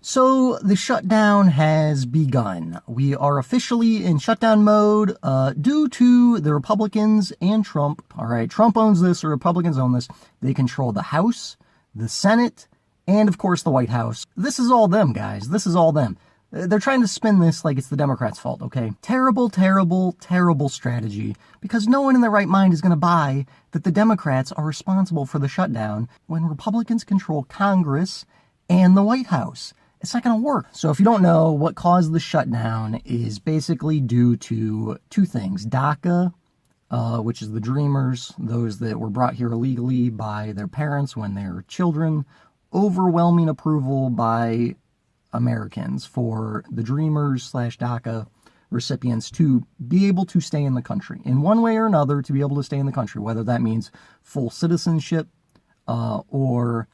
So the shutdown has begun. We are officially in shutdown mode due to the Republicans and Trump. All right, Trump owns this, or Republicans own this. They control the House, the Senate, and of course the White House. This is all them, guys. This is all them. They're trying to spin this like it's the Democrats' fault, okay? Terrible, terrible, terrible strategy, because no one in their right mind is going to buy that the Democrats are responsible for the shutdown when Republicans control Congress and the White House. It's not going to work. So if you don't know, what caused the shutdown is basically due to two things. DACA, which is the Dreamers, those that were brought here illegally by their parents when they were children. Overwhelming approval by Americans for the Dreamers / DACA recipients to be able to stay in the country in one way or another, to be able to stay in the country, whether that means full citizenship or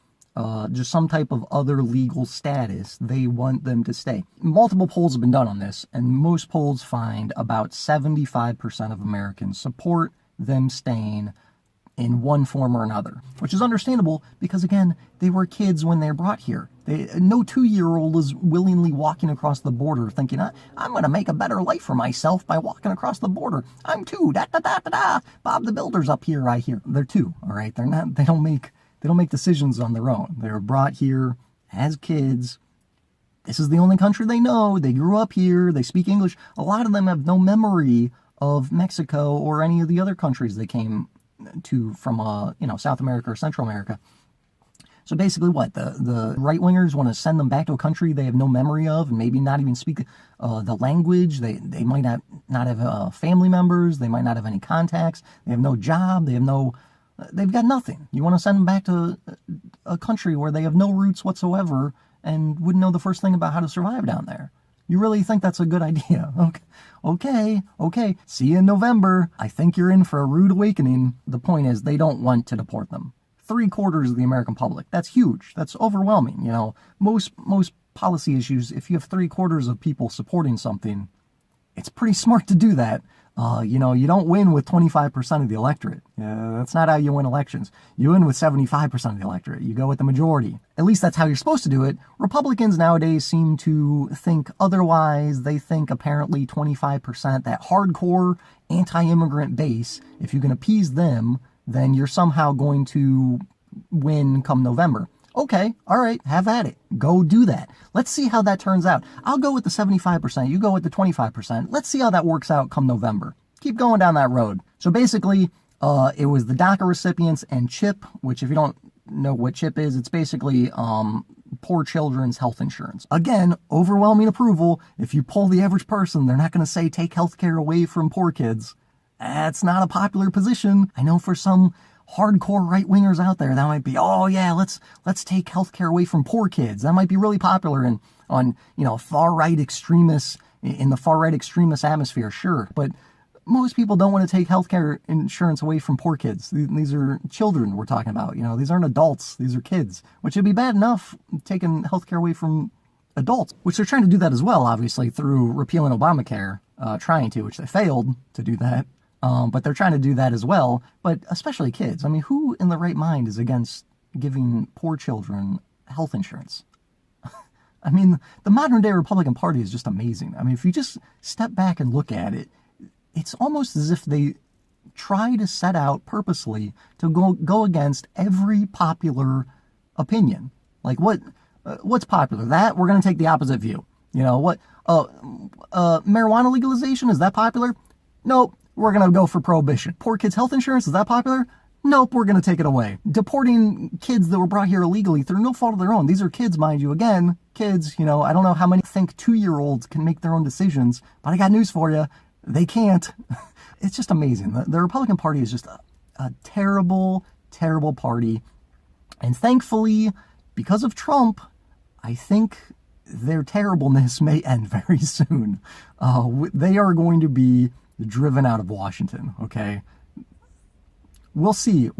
just some type of other legal status. They want them to stay. Multiple polls have been done on this, and most polls find about 75% of Americans support them staying in one form or another, which is understandable because, again, they were kids when they were brought here. No 2-year-old is willingly walking across the border thinking, I'm going to make a better life for myself by walking across the border. I'm 2, da-da-da-da-da. Bob the Builder's up here, I hear. They're 2, all right? They don't make decisions on their own. They were brought here as kids. This is the only country they know. They grew up here. They speak English. A lot of them have no memory of Mexico or any of the other countries they came to from, South America or Central America. So basically what? The right-wingers want to send them back to a country they have no memory of and maybe not even speak the language. They might not have family members. They might not have any contacts. They have no job. They've got nothing. You want to send them back to a country where they have no roots whatsoever and wouldn't know the first thing about how to survive down there. You really think that's a good idea? Okay. See you in November. I think you're in for a rude awakening. The point is, they don't want to deport them. 3/4 of the American public. That's huge. That's overwhelming. Most policy issues, if you have 3/4 of people supporting something, it's pretty smart to do that. You don't win with 25% of the electorate. That's not how you win elections. You win with 75% of the electorate. You go with the majority. At least that's how you're supposed to do it. Republicans nowadays seem to think otherwise. They think apparently 25%, that hardcore anti-immigrant base, if you can appease them, then you're somehow going to win come November. Okay, all right, have at it. Go do that. Let's see how that turns out. I'll go with the 75%. You go with the 25%. Let's see how that works out come November. Keep going down that road. So basically, it was the DACA recipients and CHIP, which if you don't know what CHIP is, it's basically poor children's health insurance. Again, overwhelming approval. If you poll the average person, they're not going to say take health care away from poor kids. That's not a popular position. I know for some hardcore right-wingers out there, that might be, oh yeah, let's take healthcare away from poor kids. That might be really popular on far-right extremists, in the far-right extremist atmosphere, sure. But most people don't want to take healthcare insurance away from poor kids. These are children we're talking about. These aren't adults. These are kids, which would be bad enough taking healthcare away from adults, which they're trying to do that as well, obviously, through repealing Obamacare, which they failed to do that. But they're trying to do that as well, but especially kids. I mean, who in the right mind is against giving poor children health insurance? I mean, the modern day Republican Party is just amazing. I mean, if you just step back and look at it, it's almost as if they try to set out purposely to go against every popular opinion. Like what's popular? That we're going to take the opposite view. Marijuana legalization, is that popular? Nope. We're going to go for prohibition. Poor kids' health insurance, is that popular? Nope, we're going to take it away. Deporting kids that were brought here illegally through no fault of their own. These are kids, mind you. Again, kids, I don't know how many think 2-year-olds can make their own decisions, but I got news for you. They can't. It's just amazing. The Republican Party is just a terrible, terrible party. And thankfully, because of Trump, I think their terribleness may end very soon. They are going to be driven out of Washington, okay? We'll see,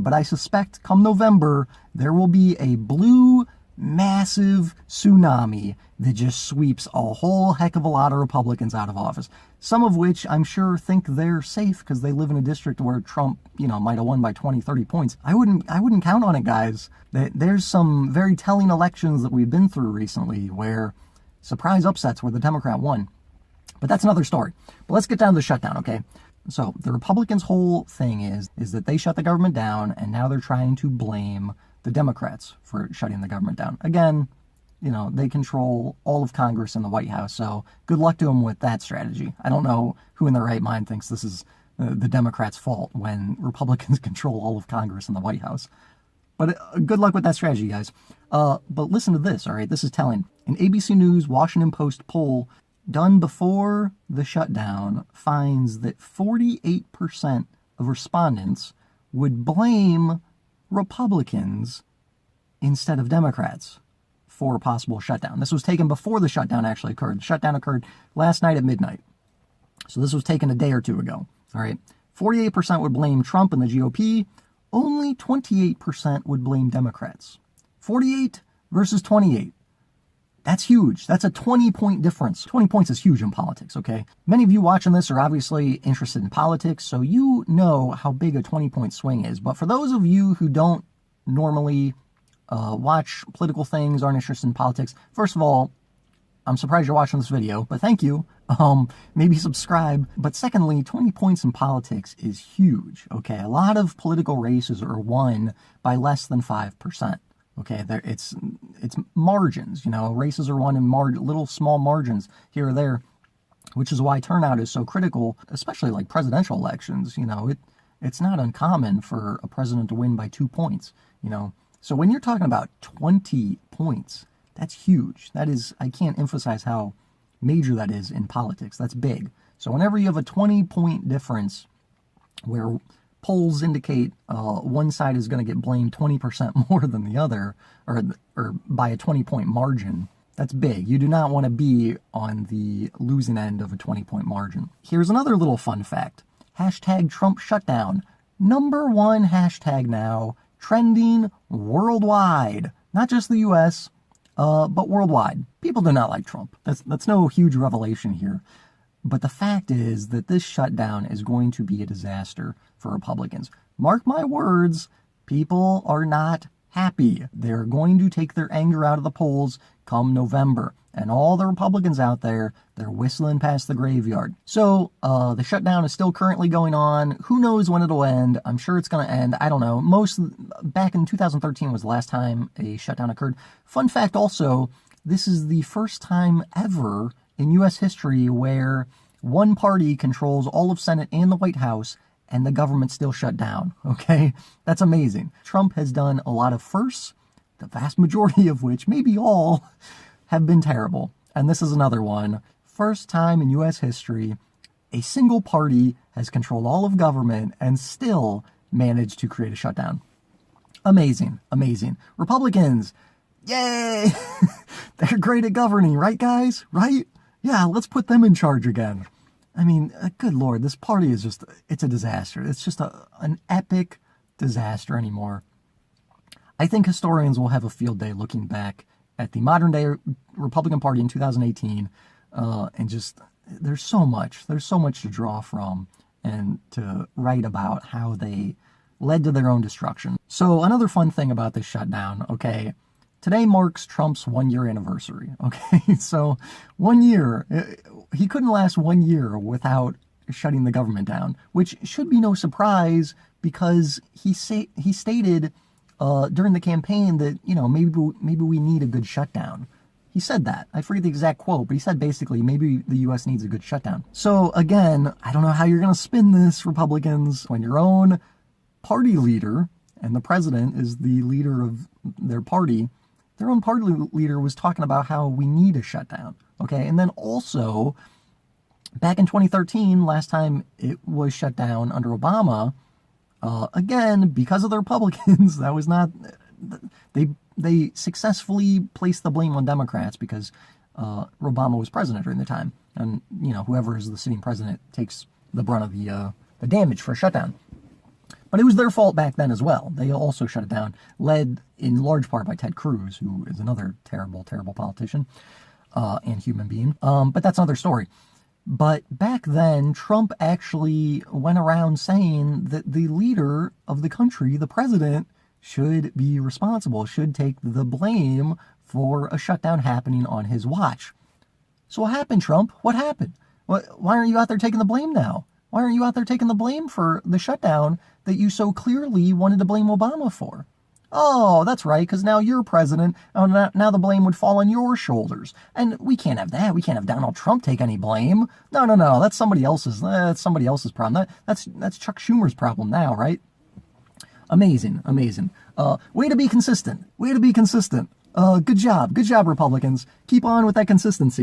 but I suspect come November, there will be a blue massive tsunami that just sweeps a whole heck of a lot of Republicans out of office. Some of which I'm sure think they're safe because they live in a district where Trump, might have won by 20, 30 points. I wouldn't count on it, guys. There's some very telling elections that we've been through recently where surprise upsets where the Democrat won. But that's another story. But let's get down to the shutdown, okay? So the Republicans' whole thing is that they shut the government down, and now they're trying to blame the Democrats for shutting the government down. Again, they control all of Congress and the White House, so good luck to them with that strategy. I don't know who in their right mind thinks this is the Democrats' fault when Republicans control all of Congress and the White House. But good luck with that strategy, guys. But listen to this, all right? This is telling. An ABC News Washington Post poll done before the shutdown finds that 48% of respondents would blame Republicans instead of Democrats for a possible shutdown. This was taken before the shutdown actually occurred. The shutdown occurred last night at midnight. So this was taken a day or two ago. All right. 48% would blame Trump and the GOP. Only 28% would blame Democrats. 48 versus 28. That's huge. That's a 20-point difference. 20 points is huge in politics, okay? Many of you watching this are obviously interested in politics, so you know how big a 20-point swing is. But for those of you who don't normally watch political things, aren't interested in politics, first of all, I'm surprised you're watching this video, but thank you. Maybe subscribe. But secondly, 20 points in politics is huge, okay? A lot of political races are won by less than 5%. Okay, it's margins, races are won in little small margins here or there, which is why turnout is so critical, especially like presidential elections. It's not uncommon for a president to win by 2 points, So when you're talking about 20 points, that's huge. That is, I can't emphasize how major that is in politics. That's big. So whenever you have a 20-point difference where polls indicate one side is going to get blamed 20% more than the other, or by a 20-point margin, that's big. You do not want to be on the losing end of a 20-point margin. Here's another little fun fact. Hashtag Trump shutdown. #1 hashtag now, trending worldwide. Not just the U.S., but worldwide. People do not like Trump. That's no huge revelation here. But the fact is that this shutdown is going to be a disaster for Republicans. Mark my words, people are not happy. They're going to take their anger out of the polls come November. And all the Republicans out there, they're whistling past the graveyard. So the shutdown is still currently going on. Who knows when it'll end? I'm sure it's going to end. I don't know. Back in 2013 was the last time a shutdown occurred. Fun fact also, this is the first time ever in U.S. history where one party controls all of Senate and the White House and the government still shut down, okay? That's amazing. Trump has done a lot of firsts, the vast majority of which, maybe all, have been terrible. And this is another one. First time in U.S. history, a single party has controlled all of government and still managed to create a shutdown. Amazing, amazing. Republicans, yay! They're great at governing, right, guys? Right? Yeah, let's put them in charge again. I mean, good Lord, this party is it's a disaster. It's just an epic disaster anymore. I think historians will have a field day looking back at the modern day Republican Party in 2018, and just, there's so much to draw from and to write about how they led to their own destruction. So another fun thing about this shutdown, okay, today marks Trump's 1-year anniversary, okay? So 1 year, he couldn't last 1 year without shutting the government down, which should be no surprise because he stated during the campaign that, maybe we need a good shutdown. He said that. I forget the exact quote, but he said basically maybe the U.S. needs a good shutdown. So again, I don't know how you're going to spin this, Republicans, when your own party leader, and the president is the leader of their party, their own party leader was talking about how we need a shutdown, okay? And then also, back in 2013, last time it was shut down under Obama, again, because of the Republicans, that was not, they successfully placed the blame on Democrats because Obama was president during the time. And, whoever is the sitting president takes the brunt of the damage for a shutdown. But it was their fault back then as well. They also shut it down, led in large part by Ted Cruz, who is another terrible, terrible politician and human being. But that's another story. But back then, Trump actually went around saying that the leader of the country, the president, should be responsible, should take the blame for a shutdown happening on his watch. So what happened, Trump? What happened? Why aren't you out there taking the blame now? Why aren't you out there taking the blame for the shutdown that you so clearly wanted to blame Obama for? Oh, that's right, because now you're president, and now the blame would fall on your shoulders. And we can't have that. We can't have Donald Trump take any blame. No. That's somebody else's. That's somebody else's problem. That's Chuck Schumer's problem now, right? Amazing. Way to be consistent. Good job, Republicans. Keep on with that consistency.